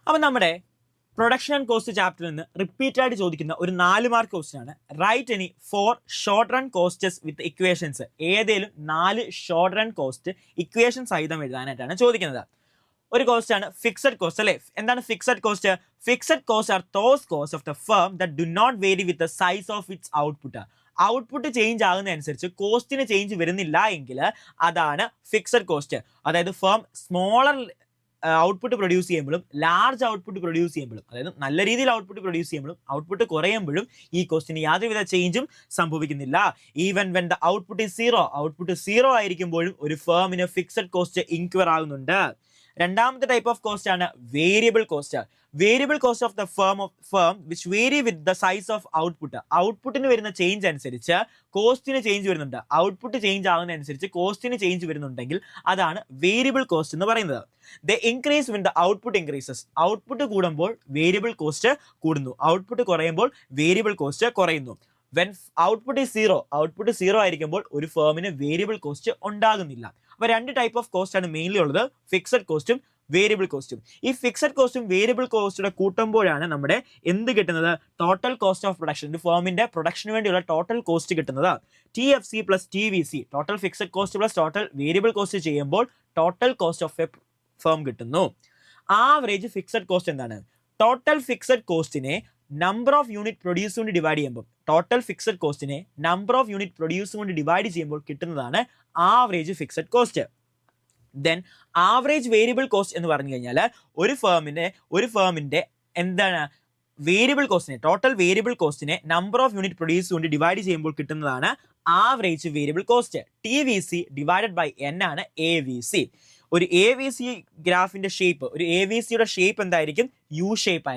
അപ്പം നമ്മുടെ production and cost ചാപ്റ്ററിൽ നിന്ന് റിപ്പീറ്റഡ് ആയിട്ട് ചോദിക്കുന്ന ഒരു 4 മാർക്ക് ക്വസ്റ്റ്യൻ ആണ്. Write any 4 short run costs with equations. ഏതേലും 4 ഷോർട്ട് റൺ കോസ്റ്റ് ഇക്വേഷൻ സഹിതം എഴുതാനായിട്ടാണ് ചോദിക്കുന്നത്. ഒരു കോസ്റ്റ് ആണ് ഫിക്സഡ് കോസ്റ്റ് അല്ലേ. എന്താണ് fixed cost? Fixed cost are those cost of the firm that do not vary with the size of its output. Output change ആകുന്നതനുസരിച്ച് കോസ്റ്റിന് change വരുന്നില്ല എങ്കിൽ അതാണ് ഫിക്സഡ് കോസ്റ്റ്. അതായത് ഫേം സ്മോളർ ഔട്ട്പുട്ട് പ്രൊഡ്യൂസ് ചെയ്യുമ്പോഴും large output produce ചെയ്യുമ്പോഴും, അതായത് നല്ല രീതിയിൽ ഔട്ട്പുട്ട് പ്രൊഡ്യൂസ് ചെയ്യുമ്പോഴും ഔട്ട്പുട്ട് കുറയുമ്പോഴും ഈ കോസ്റ്റിന് യാതൊരുവിധ ചേഞ്ചും സംഭവിക്കുന്നില്ല. Even when the output is zero, output zero ആയിരിക്കുമ്പോഴും ഒരു ഫേമിന് ഫിക്സഡ് കോസ്റ്റ് ഇൻക്വയർ ആകുന്നുണ്ട്. രണ്ടാമത്തെ ടൈപ്പ് ഓഫ് കോസ്റ്റ് ആണ് variable cost. Variable cost of the firm which vary with the size of output. ഔട്ട്പുട്ടിന് വരുന്ന ചേഞ്ച് അനുസരിച്ച് കോസ്റ്റിന് ചേഞ്ച് വരുന്നുണ്ട്. ഔട്ട്പുട്ട് ചേഞ്ച് ആകുന്നതനുസരിച്ച് കോസ്റ്റിന് ചേഞ്ച് വരുന്നുണ്ടെങ്കിൽ അതാണ് വേരിയബിൾ കോസ്റ്റ് എന്ന് പറയുന്നത്. The increase when the output increases. Output കൂടുമ്പോൾ വേരിയബിൾ കോസ്റ്റ് കൂടുന്നു, ഔട്ട്പുട്ട് കുറയുമ്പോൾ വേരിയബിൾ കോസ്റ്റ് കുറയുന്നു. When output is zero, output zero ആയിരിക്കുമ്പോൾ ഒരു ഫേമിന് വേരിയബിൾ കോസ്റ്റ് ഉണ്ടാകുന്നില്ല. അപ്പോൾ 2 ടൈപ്പ് ഓഫ് കോസ്റ്റ് ആണ് മെയിൻലി ഉള്ളത്, ഫിക്സഡ് കോസ്റ്റും വേരിയബിൾ കോസ്റ്റും. ഈ ഫിക്സഡ് കോസ്റ്റും വേരിയബിൾ കോസ്റ്റും കൂട്ടുമ്പോഴാണ് നമ്മുടെ എന്ത് കിട്ടുന്നത്? Total cost of production. ഒരു ഫേമിന്റെ പ്രൊഡക്ഷന് വേണ്ടിയുള്ള ടോട്ടൽ കോസ്റ്റ് കിട്ടുന്നത്. TFC plus TVC, total fixed cost plus total variable cost ചെയ്യുമ്പോൾ total cost of a firm കിട്ടുന്നു. ആവറേജ് ഫിക്സഡ് കോസ്റ്റ് എന്താണ്? ടോട്ടൽ ഫിക്സഡ് കോസ്റ്റിനെ നമ്പർ ഓഫ് യൂണിറ്റ് പ്രൊഡ്യൂസ് കൊണ്ട് ഡിവൈഡ് ചെയ്യുമ്പോൾ, ടോട്ടൽ ഫിക്സഡ് കോസ്റ്റിനെ നമ്പർ ഓഫ് യൂണിറ്റ് പ്രൊഡ്യൂസ് കൊണ്ട് divide ചെയ്യുമ്പോൾ കിട്ടുന്നതാണ് average fixed cost. Then average variable cost എന്ന് പറഞ്ഞു കഴിഞ്ഞാൽ ഒരു ഫേമിന്റെ എന്താണ് വേരിയബിൾ കോസ്റ്റിനെ, ടോട്ടൽ വേരിയബിൾ കോസ്റ്റിനെ നമ്പർ ഓഫ് യൂണിറ്റ് പ്രൊഡ്യൂസ് കൊണ്ട് ഡിവൈഡ് ചെയ്യുമ്പോൾ കിട്ടുന്നതാണ് average variable cost. TVC divided by N ആണ് AVC. ഒരു AVC ഗ്രാഫിന്റെ ഷേപ്പ്, ഒരു AVCയുടെ ഷേപ്പ് എന്തായിരിക്കും? യു ഷേപ്പ്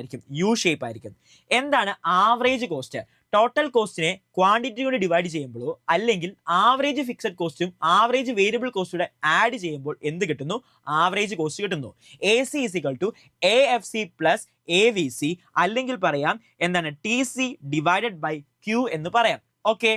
ആയിരിക്കും. എന്താണ് ആവറേജ് കോസ്റ്റ്? ടോട്ടൽ കോസ്റ്റിനെ ക്വാണ്ടിറ്റി കൊണ്ട് ഡിവൈഡ് ചെയ്യുമ്പോഴോ അല്ലെങ്കിൽ ആവറേജ് ഫിക്സഡ് കോസ്റ്റും ആവറേജ് വേരിയബിൾ കോസ്റ്റൂടെ ആഡ് ചെയ്യുമ്പോൾ എന്ത് കിട്ടുന്നു? ആവറേജ് കോസ്റ്റ് കിട്ടുന്നു. AC = AFC പ്ലസ് AVC, അല്ലെങ്കിൽ പറയാം എന്താണ് TC ഡിവൈഡഡ് ബൈ Q എന്ന് പറയാം. ഓക്കെ.